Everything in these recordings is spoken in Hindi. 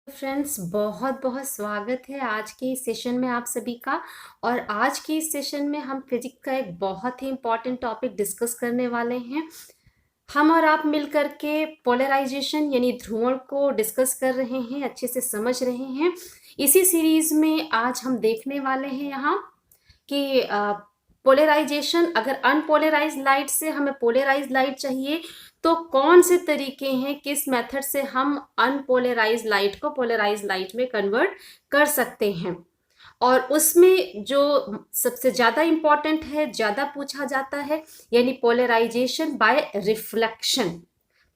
फ्रेंड्स, बहुत बहुत स्वागत है आज के इस सेशन में आप सभी का। और आज के इस सेशन में हम फिजिक्स का एक बहुत ही इम्पॉर्टेंट टॉपिक डिस्कस करने वाले हैं। हम और आप मिल करके पोलराइजेशन यानी ध्रुवण को डिस्कस कर रहे हैं, अच्छे से समझ रहे हैं। इसी सीरीज में आज हम देखने वाले हैं यहाँ कि पोलराइजेशन, अगर अनपोलराइज लाइट से हमें पोलराइज लाइट चाहिए तो कौन से तरीके हैं, किस मेथड से हम अनपोलराइज लाइट को पोलराइज लाइट में कन्वर्ट कर सकते हैं। और उसमें जो सबसे ज़्यादा इम्पॉर्टेंट है, ज़्यादा पूछा जाता है, यानी पोलराइजेशन बाय रिफ्लेक्शन,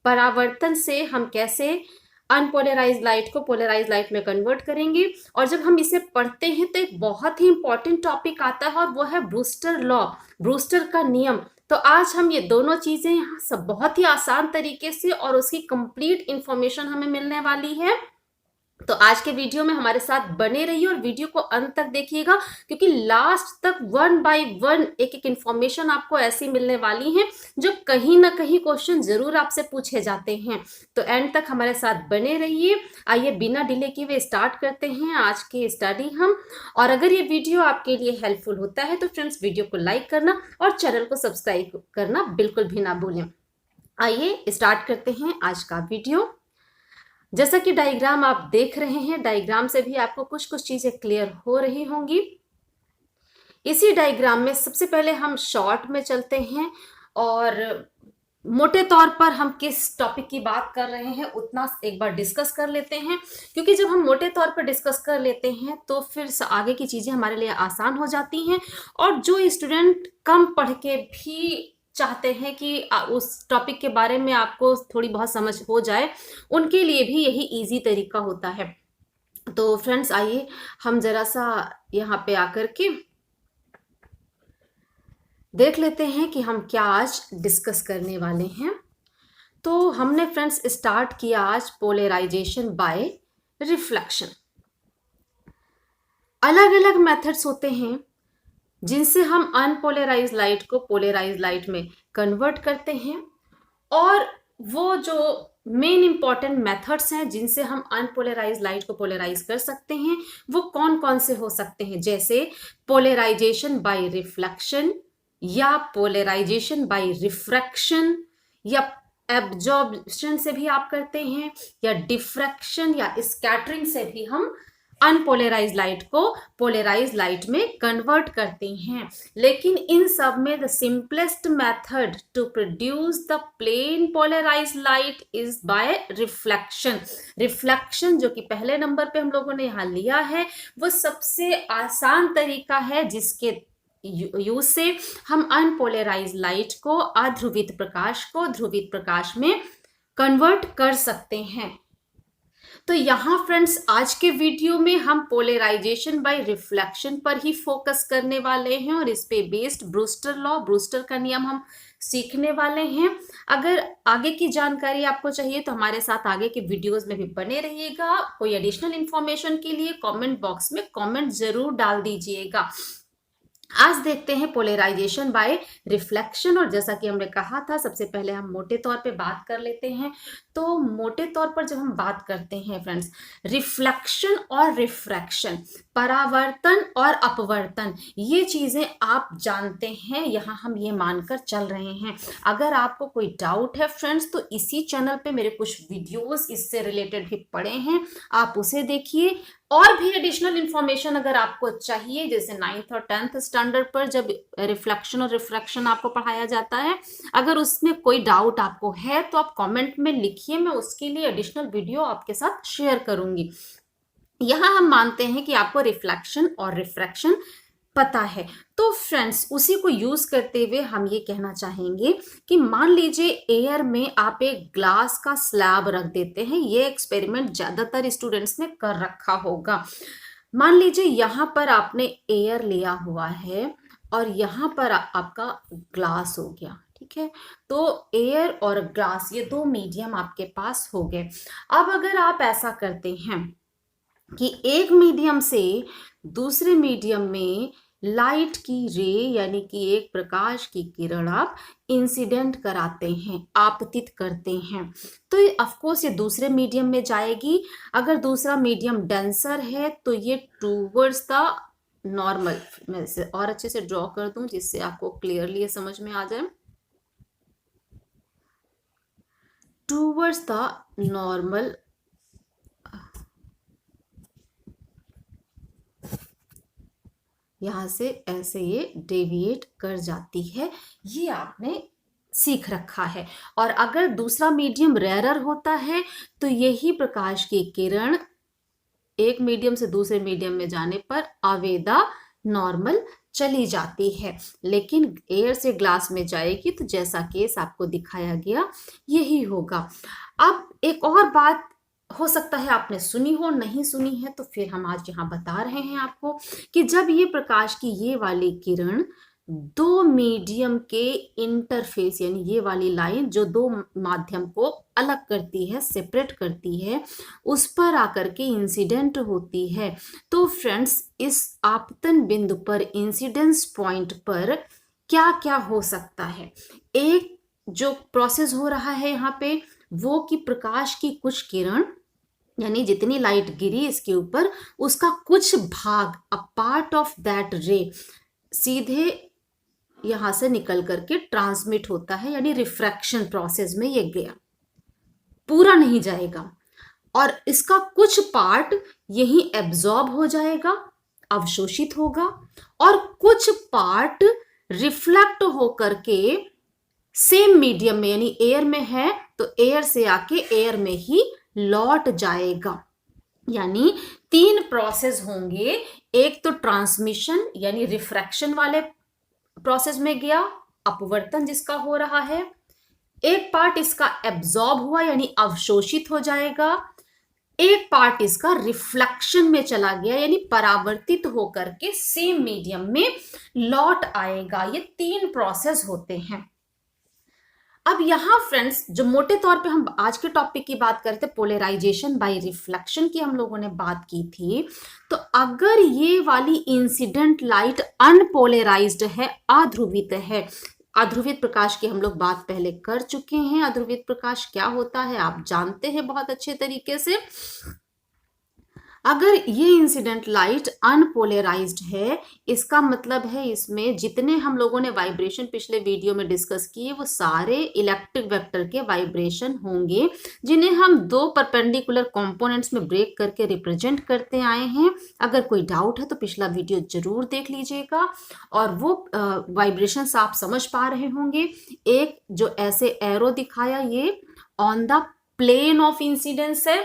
परावर्तन से हम कैसे अनपोलराइज लाइट को पोलराइज लाइट में कन्वर्ट करेंगे। और जब हम इसे पढ़ते हैं तो एक बहुत ही इंपॉर्टेंट टॉपिक आता है और वो है ब्रूस्टर लॉ, ब्रूस्टर का नियम। तो आज हम ये दोनों चीजें यहाँ सब बहुत ही आसान तरीके से और उसकी कंप्लीट इंफॉर्मेशन हमें मिलने वाली है। तो आज के वीडियो में हमारे साथ बने रहिए और वीडियो को अंत तक देखिएगा, क्योंकि लास्ट तक वन बाय वन एक एक इंफॉर्मेशन आपको ऐसी मिलने वाली है जो कहीं ना कहीं क्वेश्चन जरूर आपसे पूछे जाते हैं। तो एंड तक हमारे साथ बने रहिए। आइए बिना डिले किए हुए स्टार्ट करते हैं आज की स्टडी हम। और अगर ये वीडियो आपके लिए हेल्पफुल होता है तो फ्रेंड्स, वीडियो को लाइक करना और चैनल को सब्सक्राइब करना बिल्कुल भी ना भूलें। आइए स्टार्ट करते हैं आज का वीडियो। जैसा कि डायग्राम आप देख रहे हैं, डायग्राम से भी आपको कुछ कुछ चीजें क्लियर हो रही होंगी। इसी डायग्राम में सबसे पहले हम शॉर्ट में चलते हैं और मोटे तौर पर हम किस टॉपिक की बात कर रहे हैं उतना एक बार डिस्कस कर लेते हैं, क्योंकि जब हम मोटे तौर पर डिस्कस कर लेते हैं तो फिर आगे की चीजें हमारे लिए आसान हो जाती हैं। और जो स्टूडेंट कम पढ़ के भी चाहते हैं कि उस टॉपिक के बारे में आपको थोड़ी बहुत समझ हो जाए, उनके लिए भी यही इजी तरीका होता है। तो फ्रेंड्स, आइए हम जरा सा यहाँ पे आकर के देख लेते हैं कि हम क्या आज डिस्कस करने वाले हैं। तो हमने फ्रेंड्स स्टार्ट किया आज पोलराइजेशन बाय रिफ्लेक्शन। अलग अलग मेथड्स होते हैं जिनसे हम अनपोलराइज लाइट को पोलराइज लाइट में कन्वर्ट करते हैं। और वो जो मेन इंपॉर्टेंट मेथड्स हैं जिनसे हम अनपोलराइज लाइट को पोलराइज कर सकते हैं, वो कौन कौन से हो सकते हैं, जैसे पोलराइजेशन बाय रिफ्लेक्शन, या पोलराइजेशन बाय रिफ्रैक्शन, या एब्जॉर्प्शन से भी आप करते हैं, या डिफ्रैक्शन या स्कैटरिंग से भी हम अनपोलराइज लाइट को पोलराइज लाइट में कन्वर्ट करते हैं। लेकिन इन सब में the simplest method to produce the plane polarize light is by reflection. Reflection जो कि पहले नंबर पे हम लोगों ने यहाँ लिया है, वो सबसे आसान तरीका है जिसके यूज से हम अनपोलराइज लाइट को, अध्रुवित प्रकाश को ध्रुवित प्रकाश में कन्वर्ट कर सकते हैं। तो यहाँ फ्रेंड्स, आज के वीडियो में हम पोलराइजेशन बाय रिफ्लेक्शन पर ही फोकस करने वाले हैं और इस पे बेस्ड ब्रूस्टर लॉ, ब्रूस्टर का नियम हम सीखने वाले हैं। अगर आगे की जानकारी आपको चाहिए तो हमारे साथ आगे के वीडियोस में भी बने रहिएगा। कोई एडिशनल इंफॉर्मेशन के लिए कमेंट बॉक्स में कमेंट जरूर डाल दीजिएगा। आज देखते हैं पोलराइजेशन बाय रिफ्लेक्शन। और जैसा कि हमने कहा था, सबसे पहले हम मोटे तौर पे बात कर लेते हैं। तो मोटे तौर पर जब हम बात करते हैं फ्रेंड्स, रिफ्लेक्शन और रिफ्रैक्शन, परावर्तन और अपवर्तन, ये चीजें आप जानते हैं, यहाँ हम ये मानकर चल रहे हैं। अगर आपको कोई डाउट है फ्रेंड्स, तो इसी चैनल पे मेरे कुछ वीडियोस इससे रिलेटेड भी पड़े हैं, आप उसे देखिए। और भी एडिशनल इंफॉर्मेशन अगर आपको चाहिए, जैसे 9th और 10th स्टैंडर्ड पर जब रिफ्लेक्शन और रिफ्रैक्शन आपको पढ़ाया जाता है, अगर उसमें कोई डाउट आपको है तो आप कमेंट में लिखिए, मैं उसके लिए एडिशनल वीडियो आपके साथ शेयर करूंगी। यहाँ हम मानते हैं कि आपको रिफ्लेक्शन और रिफ्रैक्शन पता है। तो फ्रेंड्स, उसी को यूज करते हुए हम ये कहना चाहेंगे कि मान लीजिए एयर में आप एक ग्लास का स्लैब रख देते हैं। ये एक्सपेरिमेंट ज्यादातर स्टूडेंट्स ने कर रखा होगा। मान लीजिए यहाँ पर आपने एयर लिया हुआ है और यहाँ पर आपका ग्लास हो गया, ठीक है। तो एयर और ग्लास, ये दो मीडियम आपके पास हो गए। अब अगर आप ऐसा करते हैं कि एक मीडियम से दूसरे मीडियम में लाइट की रे यानी कि एक प्रकाश की किरण आप इंसिडेंट कराते हैं, आपतित करते हैं, तो ऑफ कोर्स ये दूसरे मीडियम में जाएगी। अगर दूसरा मीडियम डेंसर है तो ये टूवर्ड्स द नॉर्मल, मैं इसे और अच्छे से ड्रॉ कर दूं जिससे आपको क्लियरली ये समझ में आ जाए। टूवर्ड्स द नॉर्मल यहां से ऐसे ये डेविएट कर जाती है, ये आपने सीख रखा है। और अगर दूसरा मीडियम रेयरर होता है तो यही प्रकाश की किरण एक मीडियम से दूसरे मीडियम में जाने पर अवेदा नॉर्मल चली जाती है, लेकिन एयर से ग्लास में जाएगी तो जैसा केस आपको दिखाया गया यही होगा। अब एक और बात हो सकता है आपने सुनी हो, नहीं सुनी है, तो फिर हम आज यहाँ बता रहे हैं आपको कि जब ये प्रकाश की ये वाली किरण दो मीडियम के इंटरफेस यानी ये वाली लाइन जो दो माध्यम को अलग करती है, सेपरेट करती है, उस पर आकर के इंसिडेंट होती है, तो फ्रेंड्स इस आपतन बिंदु पर, इंसिडेंस पॉइंट पर क्या क्या हो सकता है। एक जो प्रोसेस हो रहा है यहाँ पे वो कि प्रकाश की कुछ किरण यानी जितनी लाइट गिरी इसके ऊपर उसका कुछ भाग, अ पार्ट ऑफ दैट रे, सीधे यहां से निकल करके ट्रांसमिट होता है, यानी रिफ्रैक्शन प्रोसेस में ये गया, पूरा नहीं जाएगा, और इसका कुछ पार्ट यही एब्जॉर्ब हो जाएगा, अवशोषित होगा, और कुछ पार्ट रिफ्लेक्ट होकर के सेम मीडियम में यानी एयर में है तो एयर से आके एयर में ही लौट जाएगा। यानी तीन प्रोसेस होंगे, एक तो ट्रांसमिशन यानी रिफ्रैक्शन वाले प्रोसेस में गया, अपवर्तन जिसका हो रहा है, एक पार्ट इसका एब्जॉर्ब हुआ यानी अवशोषित हो जाएगा, एक पार्ट इसका रिफ्लेक्शन में चला गया यानी परावर्तित होकर के सेम मीडियम में लौट आएगा। ये तीन प्रोसेस होते हैं। अब यहां फ्रेंड्स जो मोटे तौर पे हम आज के टॉपिक की बात करते पोलराइजेशन बाय रिफ्लेक्शन की हम लोगों ने बात की थी, तो अगर ये वाली इंसिडेंट लाइट अनपोलराइज्ड है, अध्रुवित है, अध्रुवित प्रकाश की हम लोग बात पहले कर चुके हैं, अध्रुवित प्रकाश क्या होता है आप जानते हैं बहुत अच्छे तरीके से। अगर ये इंसिडेंट लाइट अनपोलराइज्ड है, इसका मतलब है इसमें जितने हम लोगों ने वाइब्रेशन पिछले वीडियो में डिस्कस किए वो सारे इलेक्ट्रिक वेक्टर के वाइब्रेशन होंगे, जिन्हें हम दो परपेंडिकुलर कंपोनेंट्स में ब्रेक करके रिप्रेजेंट करते आए हैं। अगर कोई डाउट है तो पिछला वीडियो जरूर देख लीजिएगा और वो वाइब्रेशंस आप समझ पा रहे होंगे। एक जो ऐसे एरो दिखाया ये on the plane of incidence है,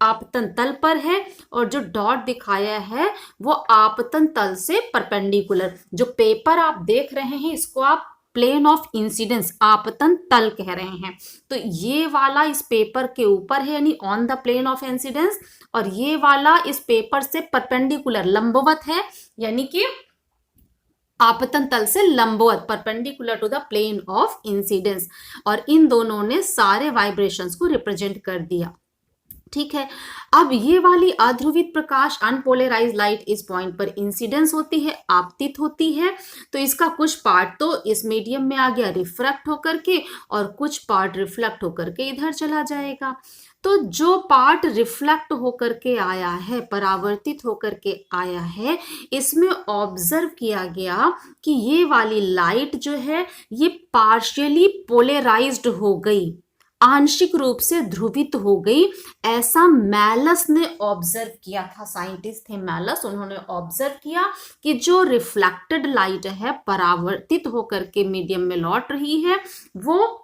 आपतन तल पर है, और जो डॉट दिखाया है वो आपतन तल से परपेंडिकुलर। जो पेपर आप देख रहे हैं इसको आप प्लेन ऑफ इंसिडेंस, आपतन तल कह रहे हैं, तो ये वाला इस पेपर के ऊपर है यानी on the plane of incidence, और ये वाला इस पेपर से परपेंडिकुलर लंबवत है यानी कि आपतन तल से लंबवत, perpendicular to the plane of incidence, और इन दोनों ने सारे वाइब्रेशंस को रिप्रेजेंट कर दिया। ठीक है, अब ये वाली अध्रुवित प्रकाश अनपोलराइज्ड लाइट इस पॉइंट पर इंसिडेंस होती है, आपतित होती है, तो इसका कुछ पार्ट तो इस मीडियम में आ गया रिफ्रैक्ट होकर के, और कुछ पार्ट रिफ्लेक्ट होकर के इधर चला जाएगा। तो जो पार्ट रिफ्लेक्ट होकर के आया है, परावर्तित होकर के आया है, इसमें ऑब्जर्व किया गया कि ये वाली लाइट जो है ये पार्शियली पोलराइज्ड हो गई, आंशिक रूप से ध्रुवित हो गई। ऐसा मैलस ने ऑब्जर्व किया था, साइंटिस्ट थे मैलस, उन्होंने ऑब्जर्व किया कि जो रिफ्लेक्टेड लाइट है परावर्तित होकर के मीडियम में लौट रही है वो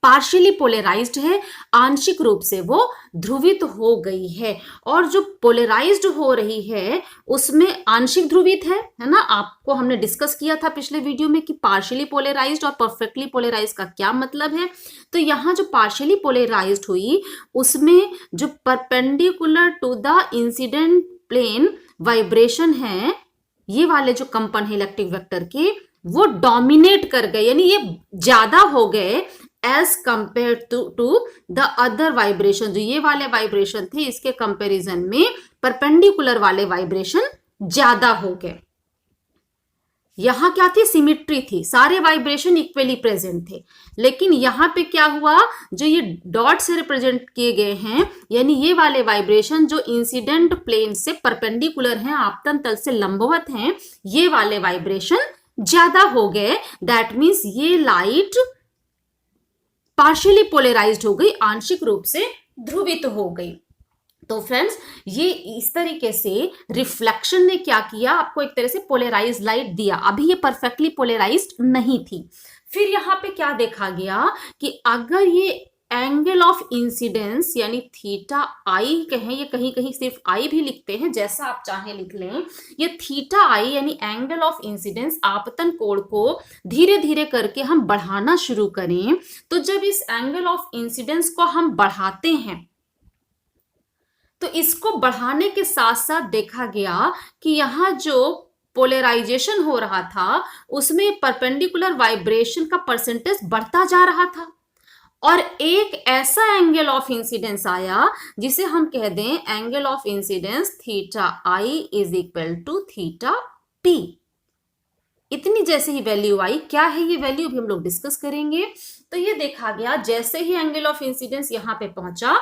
पार्शियली पोलराइज्ड है, आंशिक रूप से वो ध्रुवित हो गई है, और जो पोलराइज्ड हो रही है उसमें आंशिक ध्रुवित है ना। आपको हमने डिस्कस किया था पिछले वीडियो में कि पार्शियली पोलराइज्ड और परफेक्टली पोलराइज्ड का क्या मतलब है। तो यहाँ जो पार्शियली पोलराइज्ड हुई उसमें जो perpendicular to the incident plane vibration है, ये वाले जो कंपन है इलेक्ट्रिक वेक्टर के, वो डोमिनेट कर गए यानी ये ज्यादा हो गए as compare to the other vibration. जो ये वाले वाइब्रेशन थे इसके कंपैरिजन में परपेंडिकुलर वाले वाइब्रेशन ज्यादा हो गए। यहाँ क्या थी, सिमिट्री थी, सारे वाइब्रेशन इक्वली प्रेजेंट थे। लेकिन यहाँ पे क्या हुआ, जो ये डॉट से रिप्रेजेंट किए गए हैं, यानी ये वाले वाइब्रेशन जो इंसिडेंट प्लेन से परपेंडिकुलर हैं, आपतन तल से लंबवत हैं, ये वाले वाइब्रेशन ज्यादा हो गए। दैट मीन्स ये लाइट पार्शियली पोलराइज्ड हो गई, आंशिक रूप से ध्रुवित हो गई। तो फ्रेंड्स, ये इस तरीके से रिफ्लेक्शन ने क्या किया, आपको एक तरह से पोलराइज्ड लाइट दिया। अभी ये परफेक्टली पोलराइज्ड नहीं थी। फिर यहाँ पे क्या देखा गया कि अगर ये एंगल ऑफ इंसिडेंस यानी थीटा आई कहें, ये कहीं कहीं सिर्फ आई भी लिखते हैं, जैसा आप चाहें लिख लें, ये थीटा आई यानी एंगल ऑफ इंसिडेंस आपतन कोण को धीरे धीरे करके हम बढ़ाना शुरू करें, तो जब इस एंगल ऑफ इंसिडेंस को हम बढ़ाते हैं, तो इसको बढ़ाने के साथ साथ देखा गया कि यहां जो पोलराइजेशन हो रहा था उसमें परपेंडिकुलर वाइब्रेशन का परसेंटेज बढ़ता जा रहा था, और एक ऐसा एंगल ऑफ इंसिडेंस आया जिसे हम कह दें angle of incidence theta I is equal to theta p. इतनी जैसे ही वैल्यू आई, क्या है ये वैल्यू भी हम लोग डिस्कस करेंगे। तो ये देखा गया जैसे ही एंगल ऑफ इंसिडेंस यहां पे पहुंचा,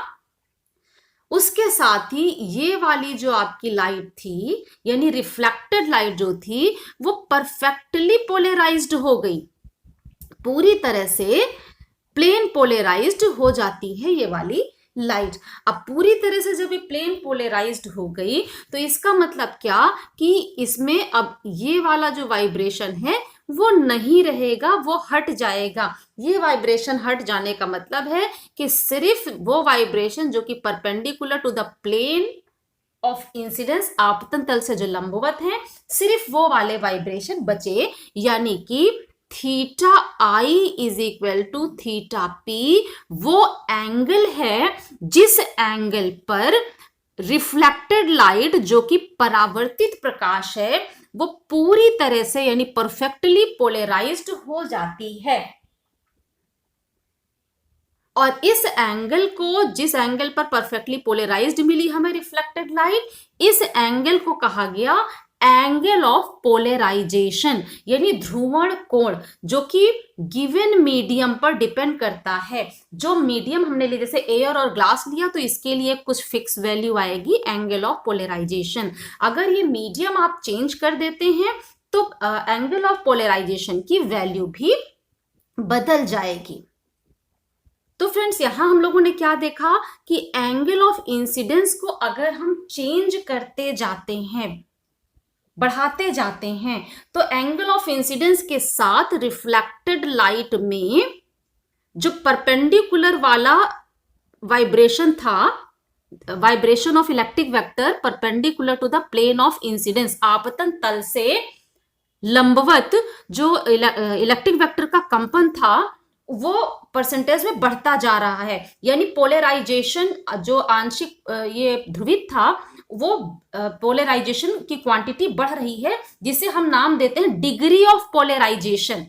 उसके साथ ही ये वाली जो आपकी लाइट थी यानी रिफ्लेक्टेड लाइट जो थी वो परफेक्टली पोलराइज्ड हो गई, पूरी तरह से प्लेन पोलराइज्ड हो जाती है ये वाली लाइट। अब पूरी तरह से जब ये प्लेन पोलराइज्ड हो गई तो इसका मतलब क्या कि इसमें अब ये वाला जो वाइब्रेशन है वो नहीं रहेगा, वो हट जाएगा। ये वाइब्रेशन हट जाने का मतलब है कि सिर्फ वो वाइब्रेशन जो कि perpendicular to the plane of incidence आपतन तल से जो लंबवत है, सिर्फ वो वाले वाइब्रेशन बचे, यानी कि theta I is equal to theta p वो एंगल है जिस एंगल पर रिफ्लेक्टेड लाइट जो कि परावर्तित प्रकाश है वो पूरी तरह से यानी परफेक्टली पोलराइज्ड हो जाती है। और इस एंगल को, जिस एंगल पर परफेक्टली पोलराइज्ड मिली हमें रिफ्लेक्टेड लाइट, इस एंगल को कहा गया एंगल ऑफ पोलराइजेशन यानी ध्रुवण कोण, जो कि गिवन मीडियम पर डिपेंड करता है। जो मीडियम हमने लिया, जैसे एयर और ग्लास लिया, तो इसके लिए कुछ फिक्स वैल्यू आएगी एंगल ऑफ पोलराइजेशन। अगर ये मीडियम आप चेंज कर देते हैं तो एंगल ऑफ पोलराइजेशन की वैल्यू भी बदल जाएगी। तो फ्रेंड्स, यहां हम लोगों ने क्या देखा कि एंगल ऑफ इंसिडेंस को अगर हम चेंज करते जाते हैं, बढ़ाते जाते हैं, तो एंगल ऑफ इंसिडेंस के साथ रिफ्लेक्टेड लाइट में जो परपेंडिकुलर वाला वाइब्रेशन था, vibration of electric vector perpendicular to the plane of incidence आपतन तल से लंबवत, जो इलेक्ट्रिक वेक्टर का कंपन था वो परसेंटेज में बढ़ता जा रहा है। यानी पोलराइजेशन जो आंशिक ये ध्रुवित था वो पोलराइजेशन की क्वांटिटी बढ़ रही है, जिसे हम नाम देते हैं degree of polarization.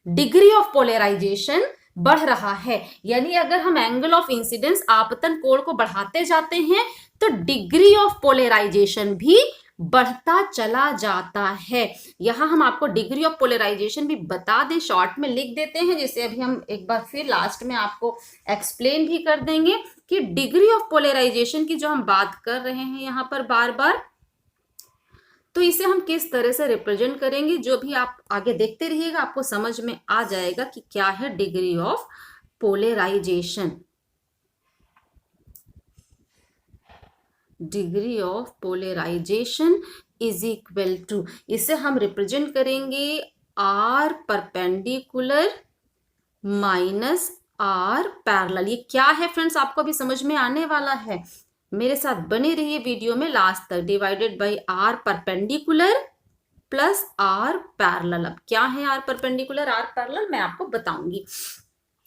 Degree of polarization बढ़ रहा है, यानी अगर हम एंगल ऑफ इंसिडेंस आपतन कोण को बढ़ाते जाते हैं तो डिग्री ऑफ पोलराइजेशन भी बढ़ता चला जाता है। यहां हम आपको डिग्री ऑफ पोलराइजेशन भी बता दें, शॉर्ट में लिख देते हैं, जिसे अभी हम एक बार फिर लास्ट में आपको एक्सप्लेन भी कर देंगे कि डिग्री ऑफ पोलराइजेशन की जो हम बात कर रहे हैं यहां पर बार बार, तो इसे हम किस तरह से रिप्रेजेंट करेंगे, जो भी आप आगे देखते रहिएगा आपको समझ में आ जाएगा कि क्या है degree of polarization. Degree of polarization is equal to, इसे हम रिप्रेजेंट करेंगे R perpendicular minus R parallel. ये क्या है फ्रेंड्स, आपको अभी समझ में आने वाला है, मेरे साथ बने रहिए वीडियो में लास्ट तक। Divided by R perpendicular plus R parallel. अब क्या है आर परपेंडिकुलर आर पैरेलल मैं आपको बताऊंगी।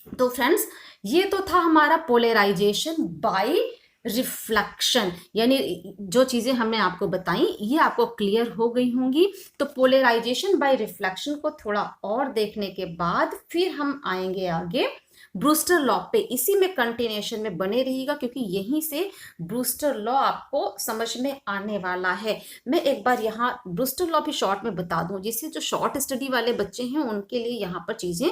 तो फ्रेंड्स, ये तो था हमारा पोलराइजेशन बाय रिफ्लेक्शन, यानी जो चीजें हमने आपको बताई ये आपको क्लियर हो गई होंगी। तो पोलराइजेशन बाय रिफ्लेक्शन को थोड़ा और देखने के बाद फिर हम आएंगे आगे ब्रूस्टर लॉ पे इसी में कंटिन्यूएशन में बने रहिएगा, क्योंकि यहीं से ब्रूस्टर लॉ आपको समझ में आने वाला है। मैं एक बार यहाँ ब्रूस्टर लॉ भी शॉर्ट में बता दूं, जिससे जो शॉर्ट स्टडी वाले बच्चे हैं उनके लिए यहाँ पर चीजें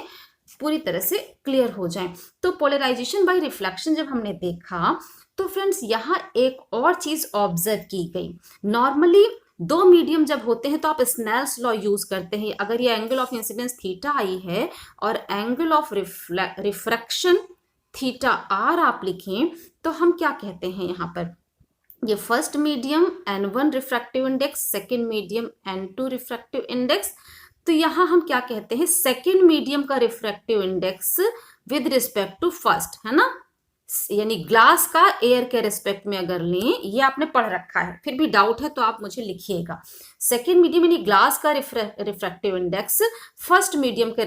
पूरी तरह से क्लियर हो जाएं। तो पोलराइजेशन बाय रिफ्लेक्शन जब हमने देखा तो फ्रेंड्स यहाँ एक और चीज ऑब्जर्व की गई। नॉर्मली दो मीडियम जब होते हैं तो आप स्नेल्स लॉ यूज करते हैं। अगर ये angle of incidence theta i है और angle of refraction theta r आप लिखें, तो हम क्या कहते हैं यहाँ पर, ये first medium N1 refractive index, second medium N2 refractive index. तो यहाँ हम क्या कहते हैं, सेकेंड मीडियम का refractive index with respect to first, है ना, यानी ग्लास का एयर के रिस्पेक्ट में अगर लें, ये आपने पढ़ रखा है, फिर भी डाउट है तो आप मुझे लिखिएगा। सेकेंड मीडियम यानी ग्लास का रिफ्रैक्टिव इंडेक्स फर्स्ट मीडियम के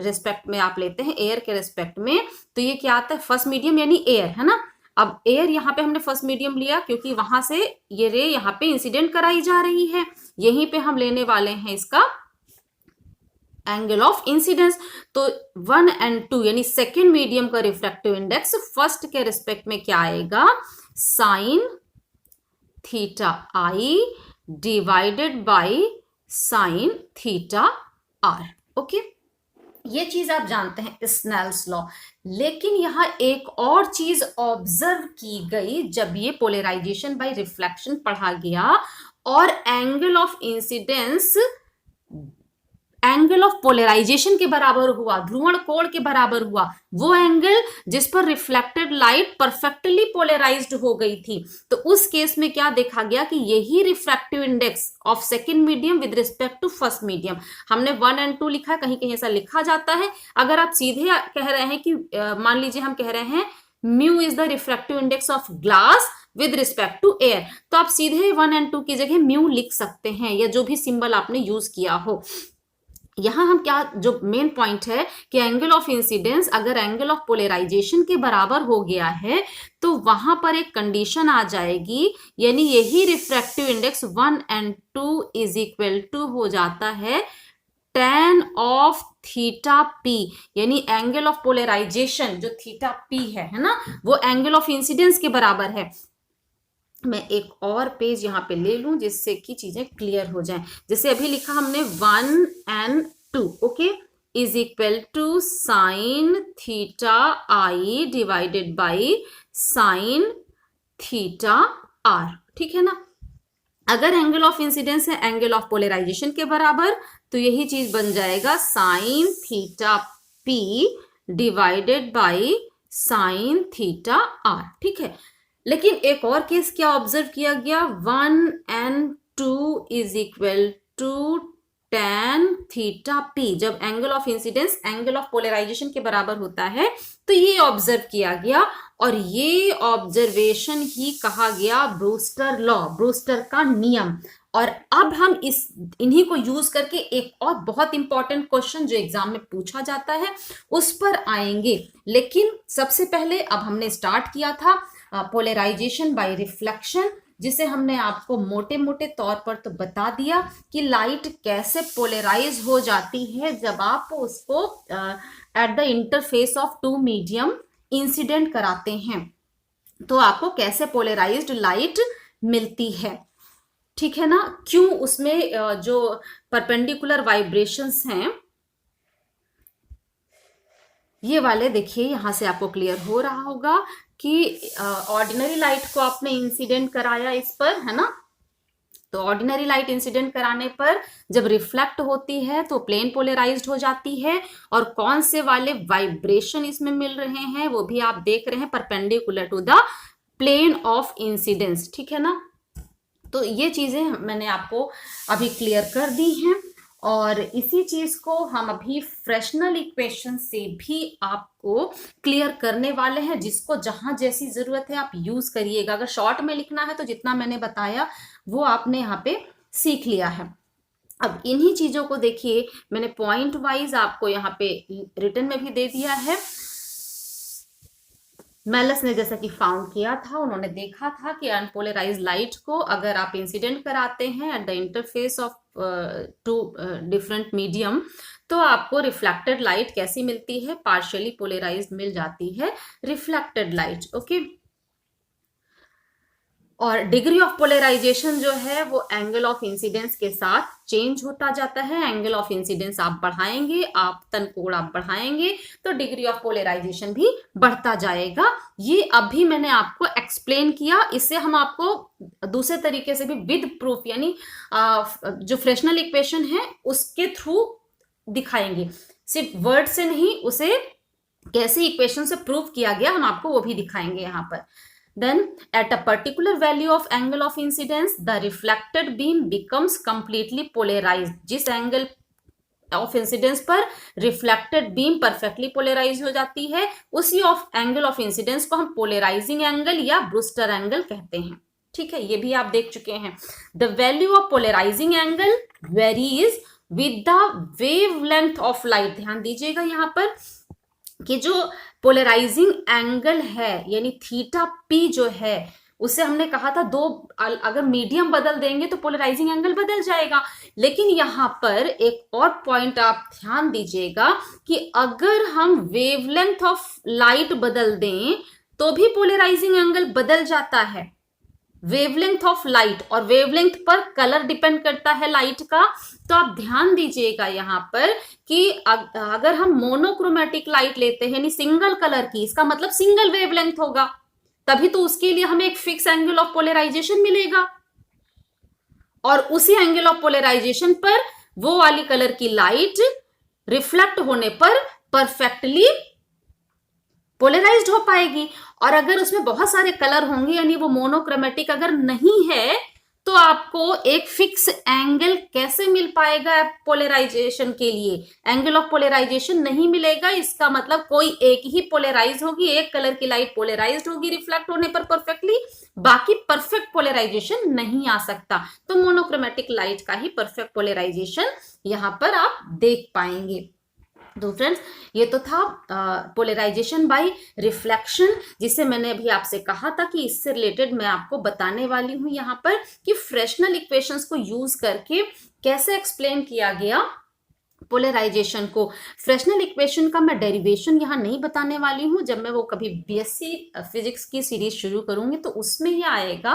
रिस्पेक्ट में आप लेते हैं, एयर के रिस्पेक्ट में, तो ये क्या आता है, फर्स्ट मीडियम यानी एयर, है ना। अब एयर यहाँ पे हमने फर्स्ट मीडियम लिया क्योंकि वहां से ये रे यहाँ पे इंसिडेंट कराई जा रही है, यहीं पे हम लेने वाले हैं इसका एंगल ऑफ इंसिडेंस। तो 1 and 2 यानी सेकेंड मीडियम का रिफ्रैक्टिव इंडेक्स फर्स्ट के रिस्पेक्ट में क्या आएगा, sine theta I divided by sine theta R. Okay, ये चीज आप जानते हैं स्नेल्स लॉ। लेकिन यहां एक और चीज ऑब्जर्व की गई जब ये पोलराइजेशन बाय रिफ्लेक्शन पढ़ा गया और angle of incidence angle of polarisation के बराबर हुआ, ध्रुवण कोण के बराबर हुआ, वो एंगल जिस पर रिफ्लेक्टेड लाइट परफेक्टली पोलराइज्ड हो गई थी। तो उस केस में क्या देखा गया कि यही refractive index of second medium with respect to first medium, हमने 1 and 2 लिखा है, कहीं कहीं ऐसा लिखा जाता है। अगर आप सीधे कह रहे हैं कि मान लीजिए हम कह रहे हैं mu is the refractive index of glass with respect to air, तो आप सीधे 1 and 2 की जगह म्यू लिख सकते हैं, या जो भी सिंबल आपने यूज किया हो। यहां हम क्या, जो मेन पॉइंट है कि एंगल ऑफ इंसिडेंस अगर एंगल ऑफ पोलराइजेशन के बराबर हो गया है तो वहां पर एक कंडीशन आ जाएगी, यानी यही refractive index 1 and 2 is equal to हो जाता है tan ऑफ थीटा पी, यानी एंगल ऑफ पोलराइजेशन जो थीटा पी है ना, वो एंगल ऑफ इंसिडेंस के बराबर है। मैं एक और पेज यहाँ पे ले लूं जिससे कि चीजें क्लियर हो जाएं। जैसे अभी लिखा हमने 1 and 2, okay, is equal to sine theta I divided by sine theta R, ठीक है ना। अगर एंगल ऑफ इंसिडेंस है एंगल ऑफ पोलराइजेशन के बराबर, तो यही चीज बन जाएगा sine theta P divided by sine theta R, ठीक है। लेकिन एक और केस क्या ऑब्जर्व किया गया, 1 and 2 is equal to tan theta p, जब angle of incidence angle of polarisation के बराबर होता है, तो ये ऑब्जर्व किया गया और ये ऑब्जर्वेशन ही कहा गया ब्रूस्टर लॉ, ब्रूस्टर का नियम। और अब हम इन्हीं को यूज करके एक और बहुत इंपॉर्टेंट क्वेश्चन जो एग्जाम में पूछा जाता है उस पर आएंगे। लेकिन सबसे पहले अब हमने स्टार्ट किया था पोलराइजेशन बाय रिफ्लेक्शन, जिसे हमने आपको मोटे मोटे तौर पर तो बता दिया कि लाइट कैसे पोलराइज हो जाती है जब आप उसको at the interface of two medium incident कराते हैं, तो आपको कैसे पोलराइज्ड लाइट मिलती है, ठीक है ना। क्यों उसमें जो परपेंडिकुलर वाइब्रेशंस हैं ये वाले, देखिए यहां से आपको क्लियर हो रहा होगा कि ऑर्डिनरी लाइट को आपने इंसिडेंट कराया इस पर, है ना। तो ऑर्डिनरी लाइट इंसिडेंट कराने पर जब रिफ्लेक्ट होती है तो प्लेन पोलराइज्ड हो जाती है, और कौन से वाले वाइब्रेशन इसमें मिल रहे हैं वो भी आप देख रहे हैं, perpendicular to the plane of incidence, ठीक है ना। तो ये चीजें मैंने आपको अभी क्लियर कर दी हैं, और इसी चीज को हम अभी फ्रेशनल इक्वेशन से भी आपको क्लियर करने वाले हैं, जिसको जहां जैसी जरूरत है आप यूज करिएगा। अगर शॉर्ट में लिखना है तो जितना मैंने बताया वो आपने यहाँ पे सीख लिया है। अब इन्हीं चीजों को देखिए, मैंने पॉइंट वाइज आपको यहाँ पे रिटन में भी दे दिया है। मेलस ने जैसा कि फाउंड किया था, उन्होंने देखा था कि अनपोलराइज्ड लाइट को अगर आप इंसिडेंट कराते हैं at the interface of two different medium, तो आपको रिफ्लेक्टेड लाइट कैसी मिलती है, पार्शियली पोलराइज्ड मिल जाती है रिफ्लेक्टेड लाइट। ओके, और डिग्री ऑफ पोलराइजेशन जो है वो एंगल ऑफ इंसिडेंस के साथ चेंज होता जाता है। एंगल ऑफ इंसिडेंस आप बढ़ाएंगे, आप तनकोण आप बढ़ाएंगे, तो डिग्री ऑफ पोलराइजेशन भी बढ़ता जाएगा। ये अभी मैंने आपको एक्सप्लेन किया, इससे हम आपको दूसरे तरीके से भी विद प्रूफ यानी जो फ्रेशनल इक्वेशन है उसके थ्रू दिखाएंगे, सिर्फ वर्ड से नहीं, उसे कैसे इक्वेशन से प्रूव किया गया हम आपको वो भी दिखाएंगे यहाँ पर। Then at a particular value of angle of incidence, the reflected beam becomes completely polarized. जिस एंगल ऑफ इंसिडेंस पर रिफ्लेक्टेड बीम परफेक्टली पोलराइज हो जाती है, उसी ऑफ एंगल ऑफ इंसिडेंस को हम पोलराइजिंग एंगल या ब्रूस्टर एंगल कहते हैं। ठीक है, ये भी आप देख चुके हैं। The value of polarising angle varies with the wavelength of light. ध्यान दीजिएगा यहाँ पर कि जो पोलराइजिंग एंगल है यानी थीटा पी जो है, उसे हमने कहा था दो, अगर मीडियम बदल देंगे तो पोलराइजिंग एंगल बदल जाएगा। लेकिन यहां पर एक और पॉइंट आप ध्यान दीजिएगा कि अगर हम वेवलेंथ ऑफ लाइट बदल दें तो भी पोलराइजिंग एंगल बदल जाता है। वेवलेंथ ऑफ लाइट, और वेवलेंथ पर कलर डिपेंड करता है लाइट का। तो आप ध्यान दीजिएगा यहाँ पर कि अगर हम मोनोक्रोमेटिक लाइट लेते हैं यानी सिंगल कलर की, इसका मतलब सिंगल वेवलेंथ होगा, तभी तो उसके लिए हमें एक फिक्स एंगल ऑफ पोलराइजेशन मिलेगा, और उसी एंगल ऑफ पोलराइजेशन पर वो वाली कलर की लाइट रिफ्लेक्ट होने पर परफेक्टली पोलराइज्ड हो पाएगी। और अगर उसमें बहुत सारे कलर होंगे यानी वो मोनोक्रोमेटिक अगर नहीं है, तो आपको एक फिक्स एंगल कैसे मिल पाएगा पोलराइजेशन के लिए? एंगल ऑफ पोलराइजेशन नहीं मिलेगा। इसका मतलब कोई एक ही पोलराइज होगी, एक कलर की लाइट पोलराइज्ड होगी रिफ्लेक्ट होने पर परफेक्टली, बाकी परफेक्ट पोलराइजेशन नहीं आ सकता। तो मोनोक्रोमेटिक लाइट का ही परफेक्ट पोलराइजेशन यहां पर आप देख पाएंगे। तो फ्रेंड्स, ये तो था पोलराइजेशन बाय रिफ्लेक्शन, जिसे मैंने अभी आपसे कहा था कि इससे रिलेटेड मैं आपको बताने वाली हूं यहाँ पर कि फ्रेशनल इक्वेशंस को यूज करके कैसे एक्सप्लेन किया गया पोलराइजेशन को। फ्रेशनल इक्वेशन का मैं डेरिवेशन यहाँ नहीं बताने वाली हूँ, जब मैं वो कभी बीएससी फिजिक्स की सीरीज शुरू करूंगी तो उसमें ही आएगा।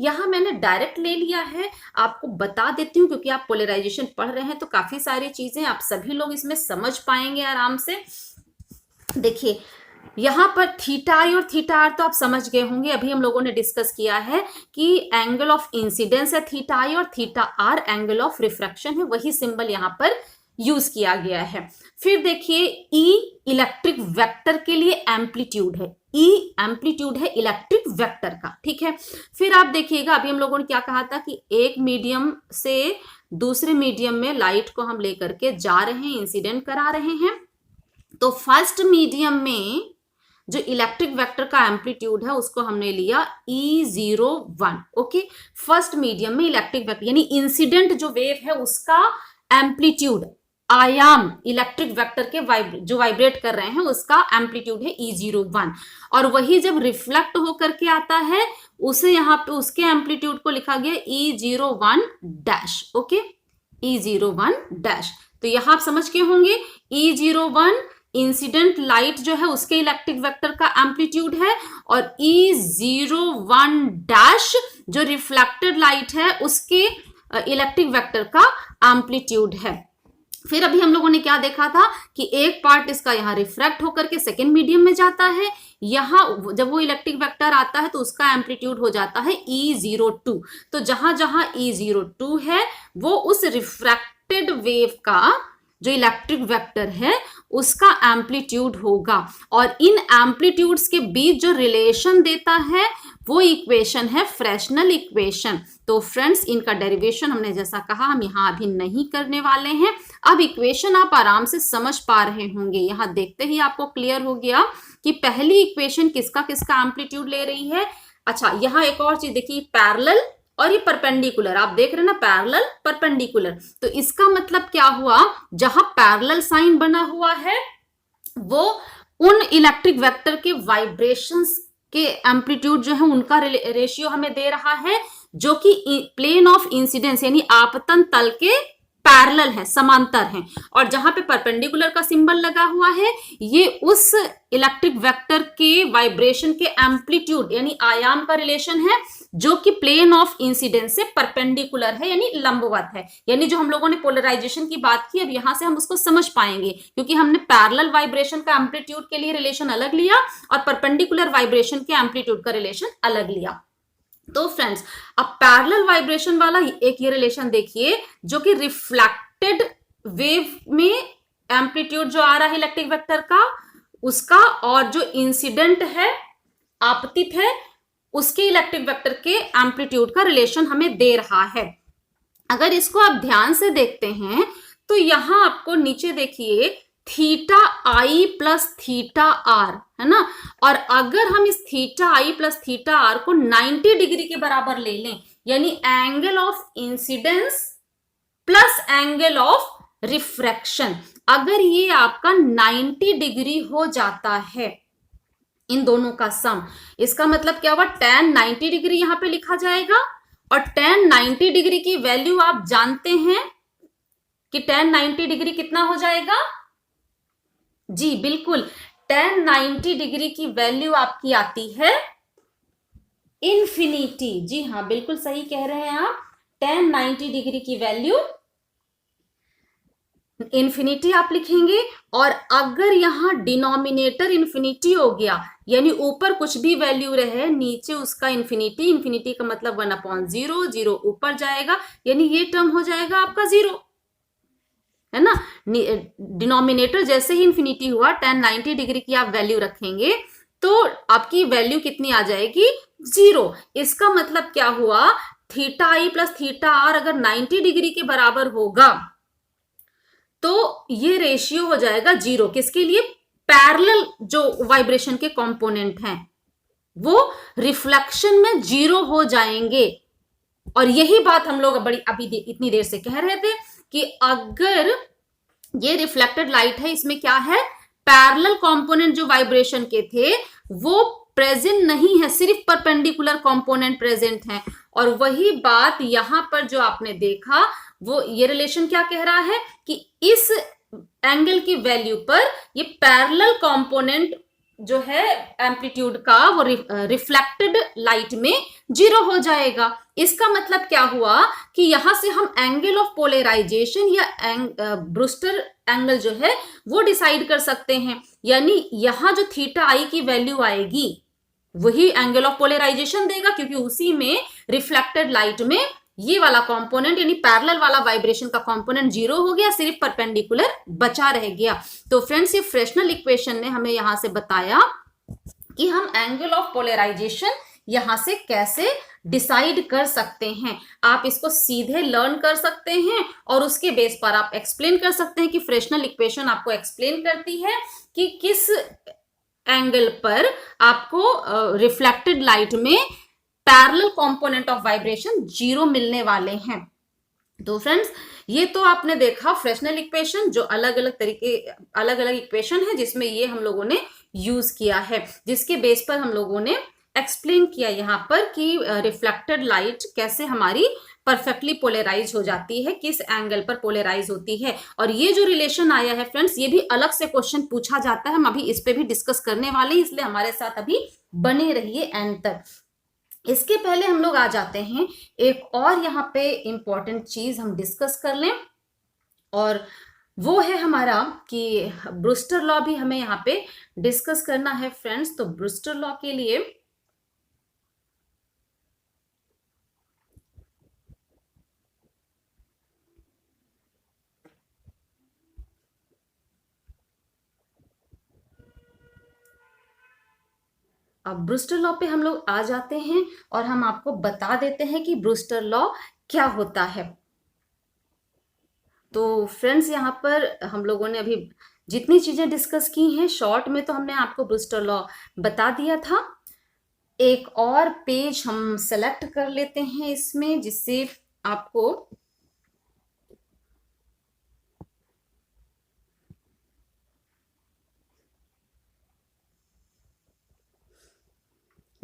यहाँ मैंने डायरेक्ट ले लिया है, आपको बता देती हूँ, क्योंकि आप पोलराइजेशन पढ़ रहे हैं तो काफी सारी चीजें आप सभी लोग इसमें समझ पाएंगे आराम से। देखिए यहाँ पर थीटा आई और थीटा आर तो आप समझ गए होंगे, अभी हम लोगों ने डिस्कस किया है कि एंगल ऑफ इंसिडेंस है थीटा आई और theta R angle of refraction है, वही सिंबल यहाँ पर यूज किया गया है। फिर देखिए ई इलेक्ट्रिक वेक्टर के लिए एम्पलीट्यूड है, ई एम्पलीट्यूड है इलेक्ट्रिक वेक्टर का, ठीक है। फिर आप देखिएगा अभी हम लोगों ने क्या कहा था कि एक मीडियम से दूसरे मीडियम में लाइट को हम लेकर के जा रहे हैं, इंसिडेंट करा रहे हैं। तो फर्स्ट मीडियम में जो इलेक्ट्रिक वेक्टर का एम्पलीट्यूड है उसको हमने लिया E01, ओके। फर्स्ट मीडियम में इलेक्ट्रिक वेक्टर यानी इंसिडेंट जो वेव है उसका एम्पलीट्यूड, आयाम इलेक्ट्रिक वेक्टर के जो वाइब्रेट कर रहे हैं उसका एम्पलीट्यूड है E01, और वही जब रिफ्लेक्ट होकर के आता है उसे यहाँ पे उसके एम्पलीट्यूड को लिखा गया E01 dash, okay, E01 dash. तो यहां आप समझ के होंगे E01 इंसिडेंट लाइट जो है उसके इलेक्ट्रिक वेक्टर का एम्पलीट्यूड है, और E01 डैश जो रिफ्लेक्टेड लाइट है उसके इलेक्ट्रिक वेक्टर का एम्पलीट्यूड है। फिर अभी हम लोगों ने क्या देखा था कि एक पार्ट इसका यहाँ रिफ्रैक्ट होकर के सेकेंड मीडियम में जाता है, यहाँ जब वो इलेक्ट्रिक वेक्टर आता है तो उसका एम्पलीट्यूड हो जाता है E02। तो जहां जहां E02 है वो उस रिफ्रैक्टेड वेव का जो इलेक्ट्रिक वेक्टर है उसका एम्पलीट्यूड होगा, और इन एम्पलीट्यूड्स के बीच जो रिलेशन देता है वो इक्वेशन है फ्रेशनल इक्वेशन। तो फ्रेंड्स इनका डेरिवेशन हमने जैसा कहा हम यहाँ अभी नहीं करने वाले हैं। अब इक्वेशन आप आराम से समझ पा रहे होंगे, यहाँ देखते ही आपको क्लियर हो गया कि पहली इक्वेशन किसका किसका एम्पलीट्यूड ले रही है। अच्छा, यहाँ एक और चीज देखिए, पैरेलल और ये परपेंडिकुलर, आप देख रहे हैं ना, पैरेलल परपेंडिकुलर। तो इसका मतलब क्या हुआ, जहां पैरेलल साइन बना हुआ है वो उन इलेक्ट्रिक वेक्टर के वाइब्रेशंस के एम्पलीट्यूड जो है उनका रेशियो हमें दे रहा है, जो कि प्लेन ऑफ इंसिडेंस यानी आपतन तल के पैरेलल है, समांतर है। और जहां पे परपेंडिकुलर का सिंबल लगा हुआ है, ये उस इलेक्ट्रिक वेक्टर के वाइब्रेशन के एम्पलीट्यूड यानी आयाम का रिलेशन है, जो कि प्लेन ऑफ इंसिडेंस से परपेंडिकुलर है यानी लंबवत है। यानी जो हम लोगों ने पोलराइजेशन की बात की, अब यहां से हम उसको समझ पाएंगे, क्योंकि हमने पैरेलल वाइब्रेशन का एम्पलीट्यूड के लिए रिलेशन अलग लिया और परपेंडिकुलर वाइब्रेशन के एम्पलीट्यूड का रिलेशन अलग लिया। तो फ्रेंड्स, अब पैरेलल वाइब्रेशन वाला एक ये रिलेशन देखिए, जो कि रिफ्लेक्टेड वेव में एम्पलीट्यूड जो आ रहा है इलेक्ट्रिक वेक्टर का, उसका, और जो इंसिडेंट है, आपतित है, उसके इलेक्ट्रिक वेक्टर के एम्पलीट्यूड का रिलेशन हमें दे रहा है। अगर इसको आप ध्यान से देखते हैं तो यहां आपको नीचे देखिए theta I plus theta R है ना, और अगर हम इस theta I plus theta R को 90 डिग्री के बराबर ले लें, यानी angle of incidence plus angle of refraction, अगर ये आपका 90 डिग्री हो जाता है, इन दोनों का सम, इसका मतलब क्या हुआ, tan 90 डिग्री यहां पे लिखा जाएगा। और tan 90 डिग्री की वैल्यू आप जानते हैं कि tan 90 डिग्री कितना हो जाएगा, जी बिल्कुल, tan 90 डिग्री की वैल्यू आपकी आती है इन्फिनिटी। जी हाँ, बिल्कुल सही कह रहे हैं आप, tan 90 डिग्री की वैल्यू इन्फिनिटी आप लिखेंगे। और अगर यहां डिनोमिनेटर इन्फिनिटी हो गया, यानी ऊपर कुछ भी वैल्यू रहे, नीचे उसका इन्फिनिटी, इन्फिनिटी का मतलब 1/0, जीरो ऊपर जाएगा, यानी ये टर्म हो जाएगा आपका जीरो, है ना। डिनोमिनेटर जैसे ही इन्फिनिटी हुआ, tan 90 डिग्री की आप वैल्यू रखेंगे तो आपकी वैल्यू कितनी आ जाएगी, जीरो। इसका मतलब क्या हुआ, theta I plus theta R अगर 90 डिग्री के बराबर होगा तो ये रेशियो हो जाएगा जीरो। किसके लिए, पैरेलल जो वाइब्रेशन के कंपोनेंट हैं वो रिफ्लेक्शन में जीरो हो जाएंगे। और यही बात हम लोग बड़ी अभी इतनी देर से कह रहे थे कि अगर ये रिफ्लेक्टेड लाइट है, इसमें क्या है, पैरेलल कंपोनेंट जो वाइब्रेशन के थे वो प्रेजेंट नहीं है, सिर्फ परपेंडिकुलर कंपोनेंट प्रेजेंट है। और वही बात यहां पर जो आपने देखा, वो ये रिलेशन क्या कह रहा है कि इस एंगल की वैल्यू पर ये पैरेलल कंपोनेंट जो है एम्पलीट्यूड का, वो रिफ्लेक्टेड लाइट में जीरो हो जाएगा। इसका मतलब क्या हुआ कि यहां से हम एंगल ऑफ पोलराइजेशन या ब्रूस्टर एंगल जो है वो डिसाइड कर सकते हैं। यानी यहां जो थीटा आई की वैल्यू आएगी वही एंगल ऑफ पोलराइजेशन देगा, क्योंकि उसी में रिफ्लेक्टेड लाइट में ये वाला कंपोनेंट यानी पैरेलल वाला वाइब्रेशन का कंपोनेंट जीरो हो गया, सिर्फ परपेंडिकुलर बचा रह गया। तो फ्रेंड्स, ये फ्रेशनल इक्वेशन ने हमें यहां से बताया कि हम एंगल ऑफ पोलराइजेशन यहां से कैसे डिसाइड कर सकते हैं। आप इसको सीधे लर्न कर सकते हैं और उसके बेस पर आप एक्सप्लेन कर सकते हैं कि फ्रेशनल इक्वेशन आपको एक्सप्लेन करती है कि किस एंगल पर आपको रिफ्लेक्टेड लाइट में parallel component of vibration zero मिलने वाले हैं। तो फ्रेंड्स, ये तो आपने देखा फ्रेशनल इक्वेशन, जो अलग अलग इक्वेशन है जिसमें ये हम लोगों ने यूज किया है, जिसके बेस पर हम लोगों ने एक्सप्लेन किया यहाँ पर कि रिफ्लेक्टेड लाइट कैसे हमारी परफेक्टली पोलराइज हो जाती है, किस एंगल पर पोलराइज होती है। और ये जो रिलेशन आया है फ्रेंड्स, ये भी अलग से क्वेश्चन पूछा जाता है, हम अभी इस पे भी डिस्कस करने वाले हैं, इसलिए हमारे साथ अभी बने रहिए एंड तक। इसके पहले हम लोग आ जाते हैं एक और यहाँ पे इंपॉर्टेंट चीज हम डिस्कस कर लें, और वो है हमारा कि ब्रूस्टर लॉ भी हमें यहाँ पे डिस्कस करना है फ्रेंड्स। तो ब्रूस्टर लॉ के लिए अब ब्रूस्टर लॉ पे हम लोग आ जाते हैं और हम आपको बता देते हैं कि ब्रूस्टर लॉ क्या होता है। तो फ्रेंड्स, यहाँ पर हम लोगों ने अभी जितनी चीजें डिस्कस की हैं शॉर्ट में, तो हमने आपको ब्रूस्टर लॉ बता दिया था। एक और पेज हम सेलेक्ट कर लेते हैं इसमें, जिससे आपको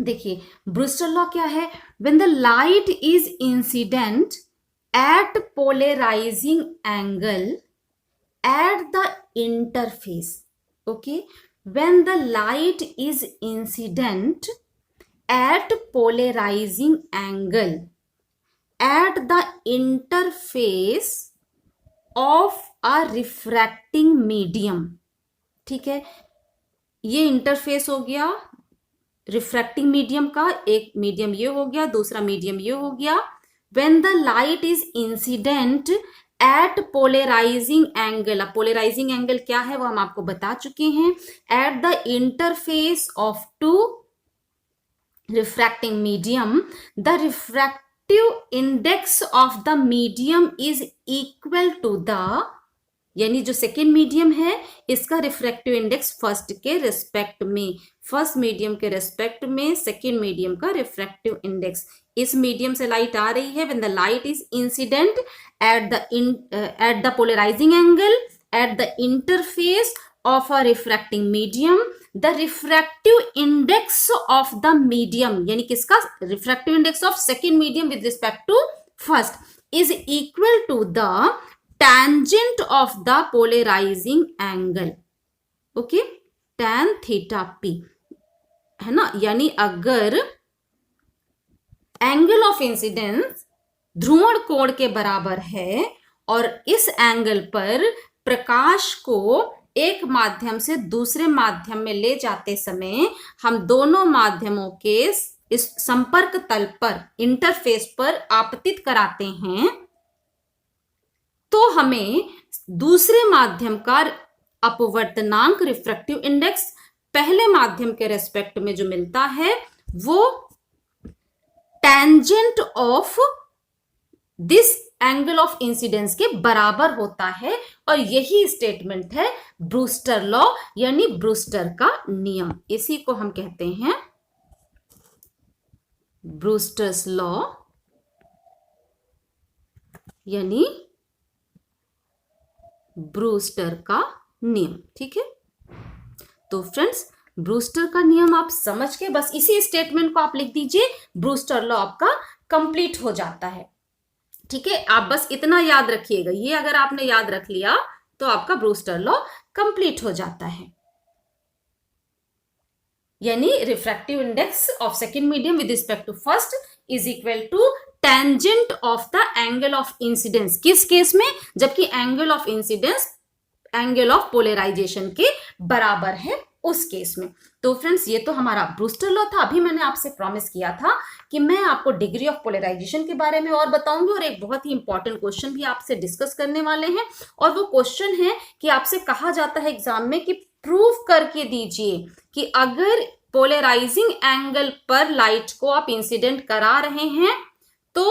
देखिए ब्रूस्टर लॉ क्या है, when the light is incident at polarising angle at the interface, okay, when the light is incident at polarising angle at the interface of a refracting medium, ठीक है, ये इंटरफेस हो गया रिफ्रैक्टिंग मीडियम का, एक मीडियम ये हो गया, दूसरा मीडियम ये हो गया। When the light is incident at polarising angle, अब पोलराइजिंग एंगल क्या है वो हम आपको बता चुके हैं, at the interface of two refracting medium, the refractive index of the medium is equal to the, यानी जो सेकेंड मीडियम है इसका रिफ्रैक्टिव इंडेक्स फर्स्ट के रिस्पेक्ट में, फर्स्ट मीडियम के रिस्पेक्ट में सेकेंड मीडियम का रिफ्रैक्टिव इंडेक्स, इस मीडियम से लाइट आ रही है, when the light is incident at the polarising angle at the interface of a refracting medium, the refractive index of the medium, यानी किसका, refractive index of second medium with respect to first is equal to the tangent of the polarizing angle, okay, tan theta p, है ना, यानी अगर एंगल ऑफ इंसिडेंस ध्रुवण कोण के बराबर है और इस एंगल पर प्रकाश को एक माध्यम से दूसरे माध्यम में ले जाते समय हम दोनों माध्यमों के इस संपर्क तल पर, इंटरफेस पर आपतित कराते हैं, तो हमें दूसरे माध्यम का अपवर्तनांक रिफ्रैक्टिव इंडेक्स पहले माध्यम के रेस्पेक्ट में जो मिलता है वो tangent of this angle of incidence के बराबर होता है, और यही स्टेटमेंट है ब्रूस्टर लॉ, यानी ब्रूस्टर का नियम, इसी को हम कहते हैं ब्रूस्टर्स लॉ, यानी ब्रूस्टर का नियम, ठीक है। तो फ्रेंड्स ब्रूस्टर का नियम आप समझ के बस इसी स्टेटमेंट को आप लिख दीजिए, ब्रूस्टर लॉ आपका कंप्लीट हो जाता है, ठीक है। आप बस इतना याद रखिएगा, ये अगर आपने याद रख लिया तो आपका ब्रूस्टर लॉ कंप्लीट हो जाता है, यानी refractive index of second medium with respect to first is equal to tangent of the angle of incidence, किस केस में, जबकि angle of incidence angle of polarisation के बराबर है उस केस में। तो फ्रेंड्स ये तो हमारा ब्रूस्टर लॉ था। अभी मैंने आपसे प्रॉमिस किया था कि मैं आपको डिग्री ऑफ पोलराइजेशन के बारे में और बताऊंगी, और एक बहुत ही इंपॉर्टेंट क्वेश्चन भी आपसे डिस्कस करने वाले हैं, और वो क्वेश्चन है कि आपसे कहा जाता है एग्जाम में कि प्रूव करके दीजिए कि अगर पोलराइजिंग एंगल पर लाइट को आप इंसिडेंट करा रहे हैं तो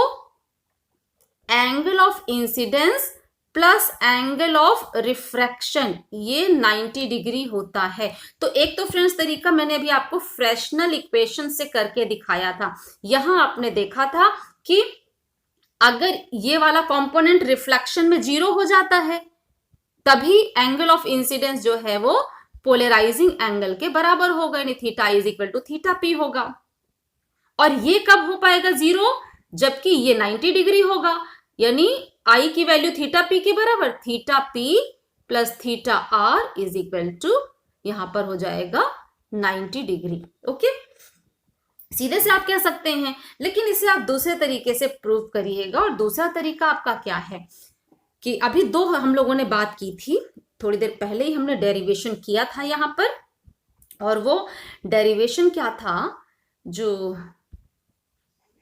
angle of incidence plus angle of refraction ये 90 डिग्री होता है। तो एक तो फ्रेंड्स तरीका मैंने अभी आपको फ्रेशनल इक्वेशन से करके दिखाया था। यहां आपने देखा था कि अगर ये वाला कंपोनेंट रिफ्लेक्शन में 0 हो जाता है तभी एंगल ऑफ इंसिडेंस जो है वो पोलराइजिंग एंगल के बराबर होगा, यानी theta is equal to theta P होगा। और ये कब हो पाएगा 0, जबकि ये 90 डिग्री होगा, यानी आई की वैल्यू थीटा पी के बराबर, theta P plus theta R is equal to यहां पर हो जाएगा 90 डिग्री। ओके, सीधे से आप कह सकते हैं, लेकिन इसे आप दूसरे तरीके से प्रूव करिएगा। और दूसरा तरीका आपका क्या है कि अभी दो हम लोगों ने बात की थी, थोड़ी देर पहले ही हमने डेरिवेशन किया था यहां पर, और वो डेरिवेशन क्या था, जो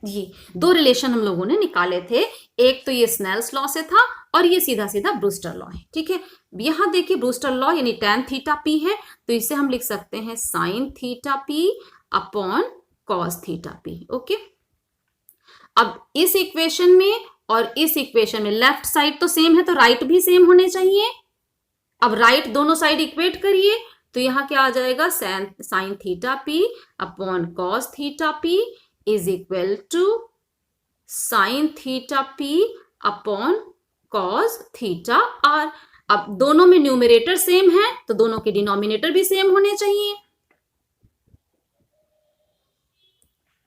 ये दो रिलेशन हम लोगों ने निकाले थे, एक तो ये स्नेल्स लॉ से था और ये सीधा सीधा ब्रूस्टर लॉ है। ठीक है, यहां देखिए ब्रूस्टर लॉ यानी tan थीटा पी है, तो इसे हम लिख सकते हैं sin theta P upon cos theta P. Okay, अब इस इक्वेशन में और इस इक्वेशन में लेफ्ट साइड तो सेम है तो राइट भी सेम होने चाहिए। अब राइट दोनों साइड इक्वेट करिए तो यहां क्या आ जाएगा, sin theta P upon cos theta P is equal to sin theta P upon cos theta R. अब दोनों में न्यूमरेटर सेम है तो दोनों के डिनोमिनेटर भी सेम होने चाहिए।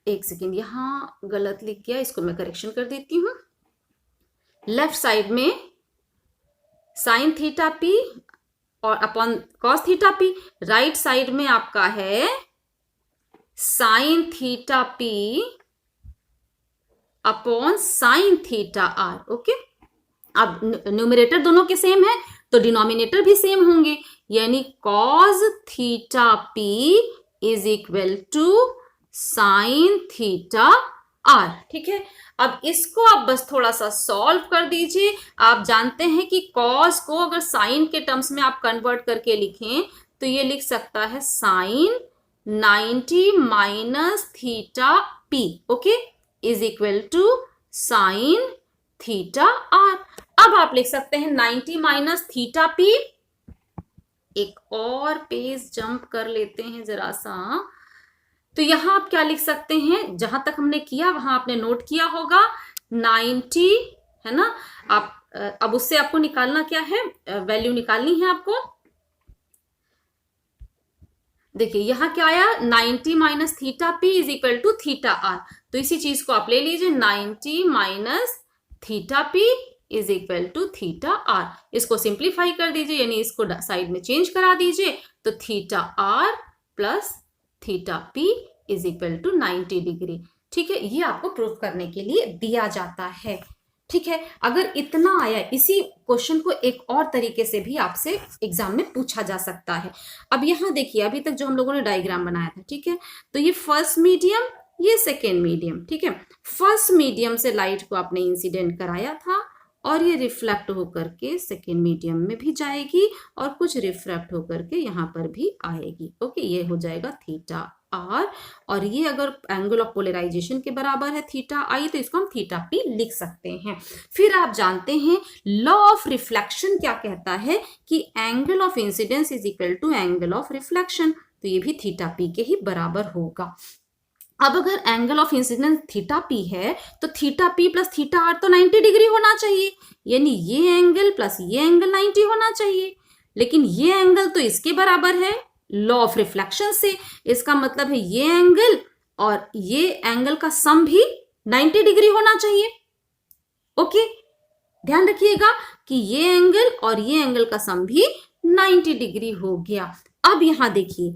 एक सेकेंड, यहाँ गलत लिख गया, इसको मैं करेक्शन कर देती हूँ। लेफ्ट साइड में साइन थीटा पी और upon cos theta P, right side में आपका है sine theta P upon sine theta R. Okay, अब न्यूमरेटर दोनों के सेम है तो डिनोमिनेटर भी सेम होंगे, यानी cos theta P is equal to sine theta R. ठीक है, अब इसको आप बस थोड़ा सा सॉल्व कर दीजिए। आप जानते हैं कि कॉस को अगर साइन के टर्म्स में आप कन्वर्ट करके लिखें तो ये लिख सकता है sine 90 minus theta P, okay, is equal to sine theta R. अब आप लिख सकते हैं 90 माइनस थीटा पी। एक और पेज जंप कर लेते हैं जरा सा, तो यहां आप क्या लिख सकते हैं, जहां तक हमने किया वहां आपने नोट किया होगा 90, है ना। आप अब उससे आपको निकालना क्या है, वैल्यू निकालनी है आपको। देखिए यहां क्या आया, 90 minus theta P is equal to theta R, तो इसी चीज को आप ले लीजिए, 90 minus theta P is equal to theta R. इसको सिंप्लीफाई कर दीजिए, यानी इसको साइड में चेंज करा दीजिए, तो theta R plus theta P is equal to 90 degree. ठीक है, ये आपको प्रूव करने के लिए दिया जाता है। ठीक है, अगर इतना आया, इसी क्वेश्चन को एक और तरीके से भी आपसे एग्जाम में पूछा जा सकता है। अब यहां देखिए, अभी तक जो हम लोगों ने डायग्राम बनाया था, ठीक है, तो ये फर्स्ट मीडियम, ये सेकेंड मीडियम। ठीक है, फर्स्ट मीडियम से लाइट को आपने इंसिडेंट कराया था और ये रिफ्लेक्ट होकर के सेकेंड मीडियम में भी जाएगी और कुछ रिफ्रैक्ट होकर के यहाँ पर भी आएगी। ओके, ये हो जाएगा थीटा आर, और ये अगर एंगल ऑफ पोलराइजेशन के बराबर है थीटा आई, तो इसको हम थीटा पी लिख सकते हैं। फिर आप जानते हैं लॉ ऑफ रिफ्लेक्शन क्या कहता है कि angle of incidence is equal to angle of reflection, तो ये भी थीटा पी के ही बराबर होगा। अब अगर angle of incidence theta P है तो theta P plus theta R तो 90 डिग्री होना चाहिए, यानी ये एंगल प्लस ये एंगल 90 होना चाहिए। लेकिन ये एंगल तो इसके बराबर है लॉ ऑफ रिफ्लेक्शन से, इसका मतलब है ये एंगल और ये एंगल का सम भी 90 डिग्री होना चाहिए। ओके, ध्यान रखिएगा कि ये एंगल और ये एंगल का सम भी 90 डिग्री हो गया। अब यहां देखिए,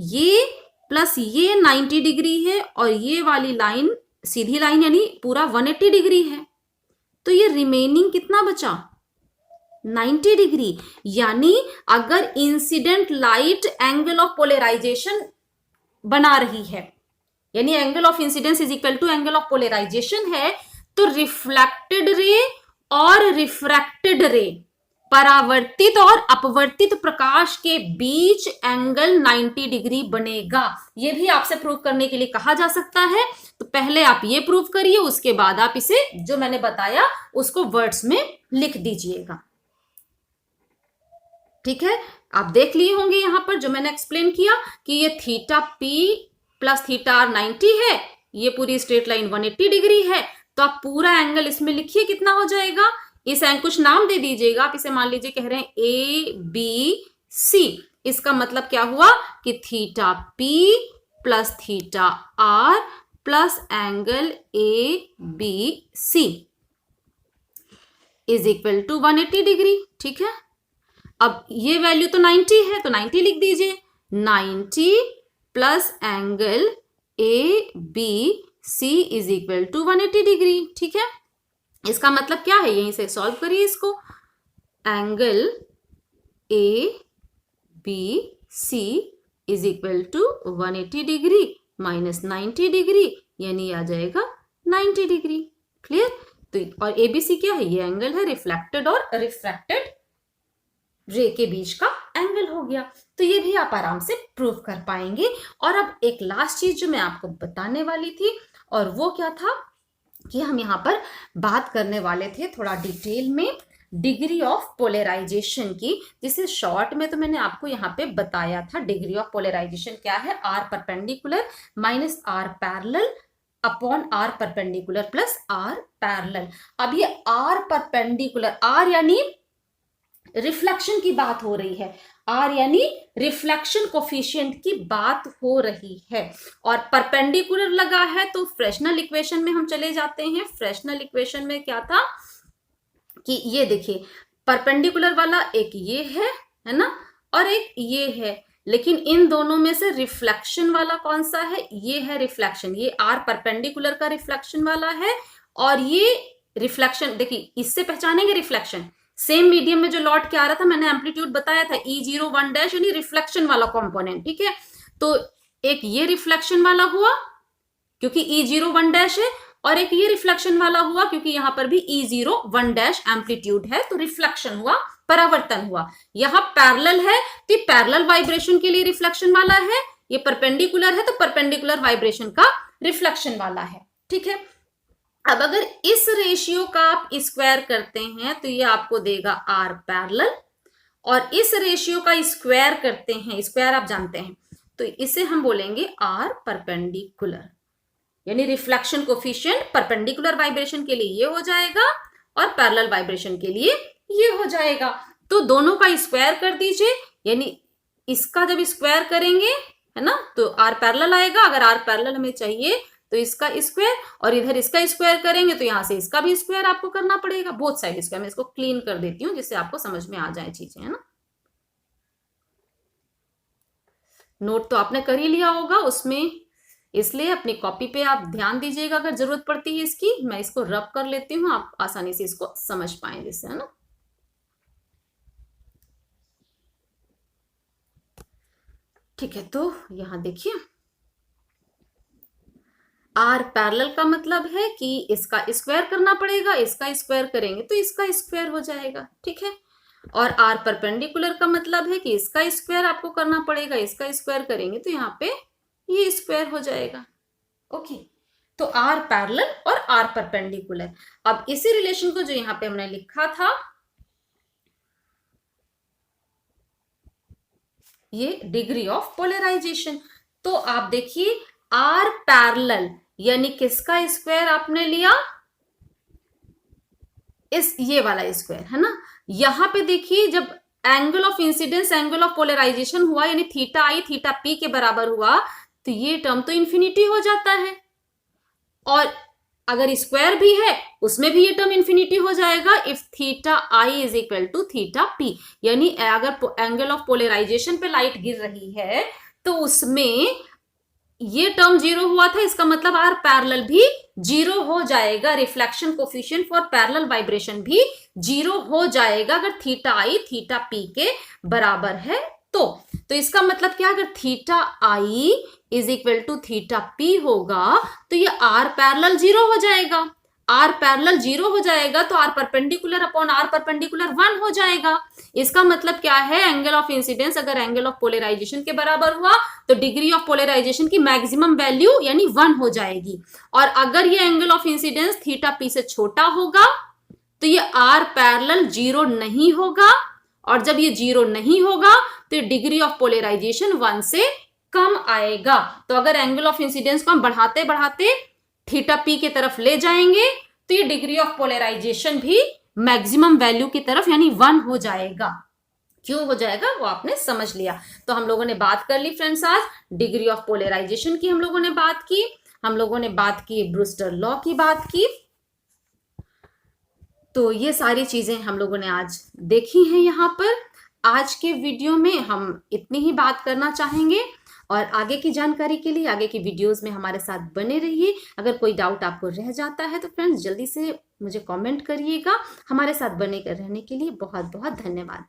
ये प्लस ये 90 डिग्री है और ये वाली लाइन सीधी लाइन यानी पूरा 180 डिग्री है, तो ये रिमेनिंग कितना बचा, 90 डिग्री। यानी अगर incident light angle of polarisation बना रही है, यानी angle of incidence is equal to angle of polarisation है, तो रिफ्लेक्टेड रे और रिफ्रैक्टेड रे, परावर्तित और अपवर्तित प्रकाश के बीच एंगल 90 डिग्री बनेगा। यह भी आपसे प्रूव करने के लिए कहा जा सकता है, तो पहले आप ये प्रूव करिए, उसके बाद आप इसे जो मैंने बताया उसको वर्ड्स में लिख दीजिएगा। ठीक है, आप देख लिए होंगे यहां पर जो मैंने एक्सप्लेन किया कि ये theta P plus theta R 90 है, ये पूरी स्ट्रेट लाइन 180 डिग्री है, तो आप पूरा एंगल इसमें लिखिए कितना हो जाएगा। इस एंगल कुछ नाम दे दीजिएगा, आप इसे मान लीजिए कह रहे हैं ए बी सी, इसका मतलब क्या हुआ कि theta P plus theta R plus angle A B C is equal to 180 degree. ठीक है, अब ये वैल्यू तो 90 है, तो 90 लिख दीजिए, 90 plus angle A B C is equal to 180 degree. ठीक है, इसका मतलब क्या है, यहीं से सॉल्व करिए इसको, angle A B C is equal to 180 degree minus 90 degree, यानी आ जाएगा 90 डिग्री। क्लियर, तो और ए बी सी क्या है, ये एंगल है रिफ्लेक्टेड और रिफ्रैक्टेड रे के बीच का एंगल हो गया, तो ये भी आप आराम से प्रूव कर पाएंगे। और अब एक लास्ट चीज जो मैं आपको बताने वाली थी, और वो क्या था कि हम यहाँ पर बात करने वाले थे थोड़ा डिटेल में डिग्री ऑफ पोलराइजेशन की, जिसे शॉर्ट में तो मैंने आपको यहाँ पे बताया था। डिग्री ऑफ पोलराइजेशन क्या है, R perpendicular minus R parallel upon R perpendicular plus R parallel. अब ये आर परपेंडिकुलर, आर यानी रिफ्लेक्शन की बात हो रही है, आर यानी रिफ्लेक्शन कोफिशिएंट की बात हो रही है। और परपेंडिकुलर लगा है तो फ्रेशनल इक्वेशन में हम चले जाते हैं। फ्रेशनल इक्वेशन में क्या था कि ये देखिए परपेंडिकुलर वाला एक ये है ना, और एक ये है, लेकिन इन दोनों में से रिफ्लेक्शन वाला कौन सा है, ये है रिफ्लेक्शन। ये आर परपेंडिकुलर का रिफ्लेक्शन वाला है, और ये रिफ्लेक्शन देखिए इससे पहचानेंगे रिफ्लेक्शन। सेम मीडियम में जो लौट के आ रहा था, मैंने एम्पलीट्यूड बताया था E01 यानी रिफ्लेक्शन वाला कंपोनेंट, ठीक है। तो एक ये रिफ्लेक्शन वाला हुआ क्योंकि E01 है, और एक ये रिफ्लेक्शन वाला हुआ क्योंकि यहां पर भी E01 एम्पलीट्यूड है, तो रिफ्लेक्शन हुआ, परावर्तन हुआ। यहां पैरेलल है तो पैरेलल वाइब्रेशन के लिए रिफ्लेक्शन वाला है, ये परपेंडिकुलर है तो परपेंडिकुलर वाइब्रेशन का रिफ्लेक्शन वाला है, ठीक है। अब अगर इस रेशियो का आप स्क्वायर करते हैं तो ये आपको देगा आर पैरेलल, और इस रेशियो का स्क्वायर करते हैं, स्क्वायर आप जानते हैं, तो इसे हम बोलेंगे आर परपेंडिकुलर, यानी रिफ्लेक्शन कोफिशिएंट परपेंडिकुलर वाइब्रेशन के लिए ये हो जाएगा और पैरेलल वाइब्रेशन के लिए ये हो जाएगा। तो दोनों का स्क्वायर कर दीजिए, यानी इसका जब स्क्वायर करेंगे है ना तो आर पैरेलल आएगा। अगर आर पैरेलल हमें चाहिए तो इसका स्क्वायर, और इधर इसका स्क्वायर करेंगे तो यहां से इसका भी स्क्वायर आपको करना पड़ेगा, बोथ साइड स्क्वायर। मैं इसको क्लीन कर देती हूँ जिससे आपको समझ में आ जाए चीजें, है ना। नोट तो आपने कर ही लिया होगा उसमें, इसलिए अपनी कॉपी पे आप ध्यान दीजिएगा अगर जरूरत पड़ती है इसकी। मैं इसको रब कर लेती हूँ, आप आसानी से इसको समझ पाए जिससे, है ना। ठीक है, तो यहां देखिए आर पैरेलल का मतलब है कि इसका स्क्वायर करना पड़ेगा, इसका स्क्वायर करेंगे तो इसका स्क्वायर हो जाएगा, ठीक है। और आर परपेंडिकुलर का मतलब है कि इसका स्क्वायर आपको करना पड़ेगा, इसका स्क्वायर करेंगे तो यहाँ पे ये स्क्वायर हो जाएगा, ओके। तो आर पैरेलल और आर परपेंडिकुलर। अब इसी रिलेशन को जो यहाँ पे हमने लिखा था, ये डिग्री ऑफ पोलराइजेशन, तो आप देखिए आर पैरेलल यानी किसका स्क्वायर आपने लिया, इस ये वाला स्क्वायर, है ना। यहां पे देखिए जब angle of incidence angle of polarisation हुआ, यानी थीटा आई थीटा पी के बराबर हुआ, तो ये टर्म तो इन्फिनिटी हो जाता है, और अगर स्क्वायर भी है उसमें भी ये टर्म इन्फिनिटी हो जाएगा if theta I is equal to theta P. यानी अगर एंगल ऑफ पोलराइजेशन पे लाइट गिर रही है तो उसमें ये टर्म जीरो हुआ था, इसका मतलब आर पैरेलल भी जीरो हो जाएगा, reflection coefficient for parallel vibration भी जीरो हो जाएगा अगर थीटा आई थीटा पी के बराबर है तो इसका मतलब क्या, अगर theta I is equal to theta P होगा तो ये आर पैरेलल जीरो हो जाएगा। आर पैरेलल जीरो हो जाएगा तो R perpendicular upon R perpendicular 1 हो जाएगा। इसका मतलब क्या है, एंगल ऑफ इंसिडेंस अगर एंगल ऑफ पोलराइजेशन के बराबर हुआ तो डिग्री ऑफ पोलराइजेशन की मैक्सिमम वैल्यू यानी 1 हो जाएगी, और अगर ये angle of incidence theta P से छोटा होगा तो ये आर पैरेलल जीरो नहीं होगा, और जब ये जीरो नहीं होगा तो डिग्री ऑफ पोलराइजेशन 1 से कम आएगा। तो अगर एंगल ऑफ इंसिडेंस को हम बढ़ाते बढ़ाते थीटा पी की तरफ ले जाएंगे तो ये डिग्री ऑफ पोलराइजेशन भी मैक्सिमम वैल्यू की तरफ यानी 1 हो जाएगा। क्यों हो जाएगा वो आपने समझ लिया। तो हम लोगों ने बात कर ली फ्रेंड्स, आज डिग्री ऑफ पोलराइजेशन की हम लोगों ने बात की, हम लोगों ने बात की ब्रूस्टर लॉ की बात की। तो ये सारी चीजें हम लोगों ने आज देखी हैं यहाँ पर। आज के वीडियो में हम इतनी ही बात करना चाहेंगे, और आगे की जानकारी के लिए आगे की वीडियोस में हमारे साथ बने रहिए। अगर कोई डाउट आपको रह जाता है तो फ्रेंड्स जल्दी से मुझे कमेंट करिएगा। हमारे साथ बने रहने के लिए बहुत बहुत धन्यवाद।